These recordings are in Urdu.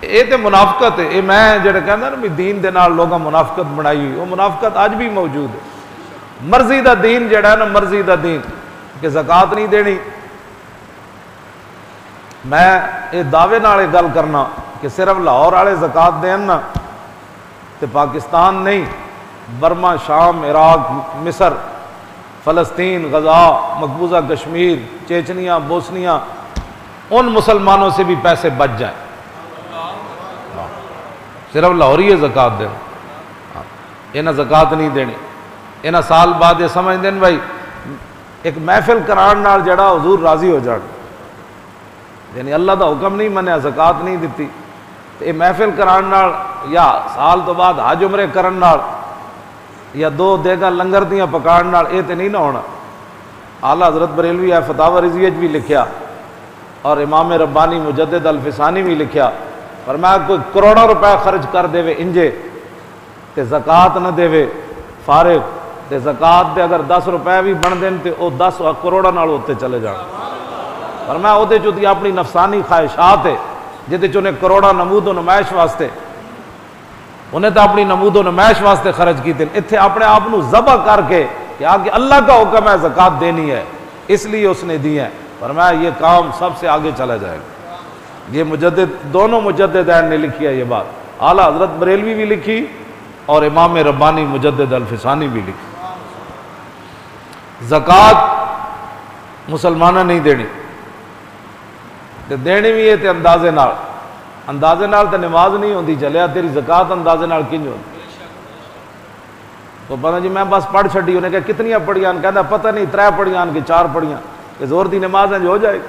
یہ تو منافقت ہے. یہ میں جڑا کہنا نا بھی دین دے نال لوگاں منافقت بنائی ہوئی، وہ منافقت اج بھی موجود ہے. مرضی دا دین جڑا ہے نا، مرضی دا دین کہ زکات نہیں دینی. میں یہ دعوے نال گل کرنا کہ صرف لاہور والے زکات دین نا تے پاکستان نہیں، برما، شام، عراق، مصر، فلسطین، غزہ، مقبوضہ کشمیر، چیچنیا، بوسنیا، ان مسلمانوں سے بھی پیسے بچ جائیں. صرف لاہوری ہے زکات دینا، انہیں زکات نہیں دینی. انہیں سال بعد یہ سمجھ دین بھائی ایک محفل کران نال جڑا حضور راضی ہو جان، یعنی اللہ دا حکم نہیں منیا، زکات نہیں دیتی. تو یہ محفل کران نال یا سال تو بعد حج عمرے کرن نال یا 2 دیگاں لنگر دیاں پکان نال یہ تو نہیں نہ ہونا. اعلیٰ حضرت بریلوی ہے فتاوی رضویہ بھی لکھیا اور امام ربانی مجدد الفسانی بھی لکھیا، فرمایا کوئی کروڑوں روپے خرچ کر دے انجے تے زکات نہ دے فارغ، تے زکات دے اگر 10 روپے بھی بن دین تے وہ 10 کروڑوں نال ہوتے چلے جان. فرمایا وہ جو اپنی نفسانی خواہشات ہے جہدے چ انہیں کروڑا نمود و نمائش واسطے، انہیں تو اپنی نمود و نمائش واسطے خرچ کیتے، اتنے اپنے آپ کو ذبح کر کے کہ آگے اللہ کا حکم ہے زکات دینی ہے اس لیے اس نے دی ہے. فرمایا یہ کام سب سے آگے چلا جائے گا. یہ مجدد، دونوں مجددین نے لکھی ہے یہ بات، اعلیٰ حضرت بریلوی بھی لکھی اور امام ربانی مجدد الفسانی بھی لکھی. زکات مسلمانہ نہیں دینی، تے دینی بھی ہے تے اندازے نال. اندازے نال تے نماز نہیں ہوندی، چلیا تیری زکات اندازے نال کنج ہوندی. تو پتہ جی میں بس پڑھ چھڈی، انہیں کہا کتنی پڑھیاں؟ کہتا پتہ نہیں 3 پڑھیاں کہ 4 پڑھیاں، کہ زور دی نماز انج ہو جائے گی؟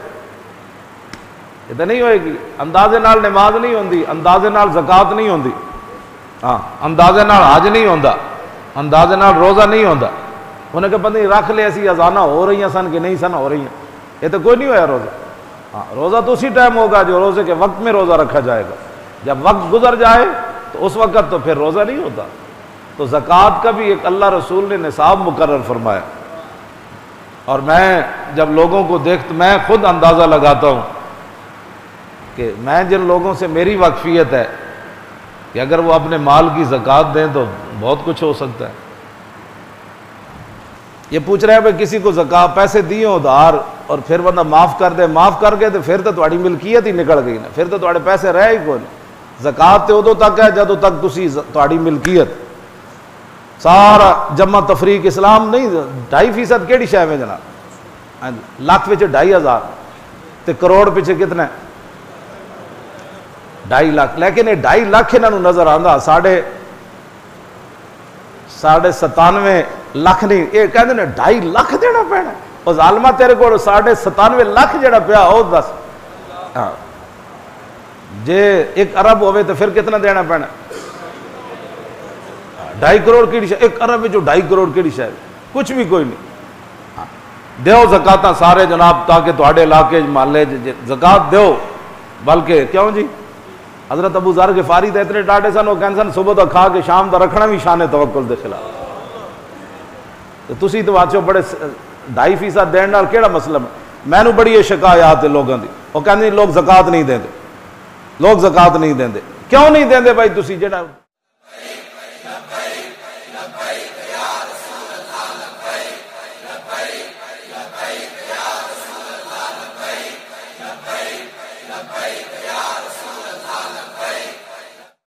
یہ تو نہیں ہوئے گی. اندازے نال نماز نہیں ہوندی، اندازے نال زکات نہیں ہوندی، ہاں اندازے نال حج نہیں ہوندا، اندازے نال روزہ نہیں ہوندا. انہیں کہا پتہ نہیں رکھ لے اسی اذانہ ہو رہی ہیں سن کہ نہیں سن ہو رہی ہیں، یہ تو کوئی نہیں ہویا روزہ. ہاں روزہ تو اسی ٹائم ہوگا جو روزے کے وقت میں روزہ رکھا جائے گا. جب وقت گزر جائے تو اس وقت تو پھر روزہ نہیں ہوتا. تو زکوٰۃ کا بھی ایک اللہ رسول نے نصاب مقرر فرمایا. اور میں جب لوگوں کو دیکھتا، میں خود اندازہ لگاتا ہوں کہ میں جن لوگوں سے میری واقفیت ہے کہ اگر وہ اپنے مال کی زکوٰۃ دیں تو بہت کچھ ہو سکتا ہے. یہ پوچھ رہے ہیں بھائی کسی کو زکوٰۃ پیسے دیے ادھار اور پھر بندہ معاف کر دے، معاف کر کے تو پھر تو تہاڈی ملکیت ہی نکل گئی نا، پھر تو تہاڈے پیسے رہے ہی کوئی نہیں. زکوٰۃ تو ادو تک ہے جدوں تک تسی تہاڈی ملکیت سارا جمع تفریق اسلام نہیں. 2.5% کیڑی شے میں جناب؟ لاکھ وچ 2.5 تے کروڑ پیچھے کتنا ہے؟ 2.5 لاکھ. لیکن یہ 2.5 لاکھ انہوں نظر آندا، 97.5 لاکھ نہیں. یہ کہتے ہیں 2.5 لاکھ دینا پینا. وہ ظالمہ تیرے کو 97.5 لاکھ جڑا پیا وہ دس. ہاں جے 1 ارب ہوئے تو پھر کتنا دینا پینا؟ 2.5 کروڑ کیڑی شاید 1 ارب جو 2.5 کروڑ کیڑی شاید کچھ بھی کوئی نہیں. دیو زکاتاں سارے جناب تاکہ تواڈے علاقے محلے زکات دیو. بلکہ کیوں جی حضرت ابو ذر غفاری تے اتنے ڈاٹے سن، وہ کہندے سن صبح دا کھا کے شام دا رکھنا بھی شان توکل دے خلاف. تو تسی تو آچو بڑے 2.5% دین نال کیڑا مسئلہ ہے؟ مینوں بڑی یہ شکایات ہے لوگوں دی، وہ کہندے لوگ زکات نہیں دیندے، لوگ زکات نہیں دیندے. کیوں نہیں دیندے بھائی؟ تسی جڑا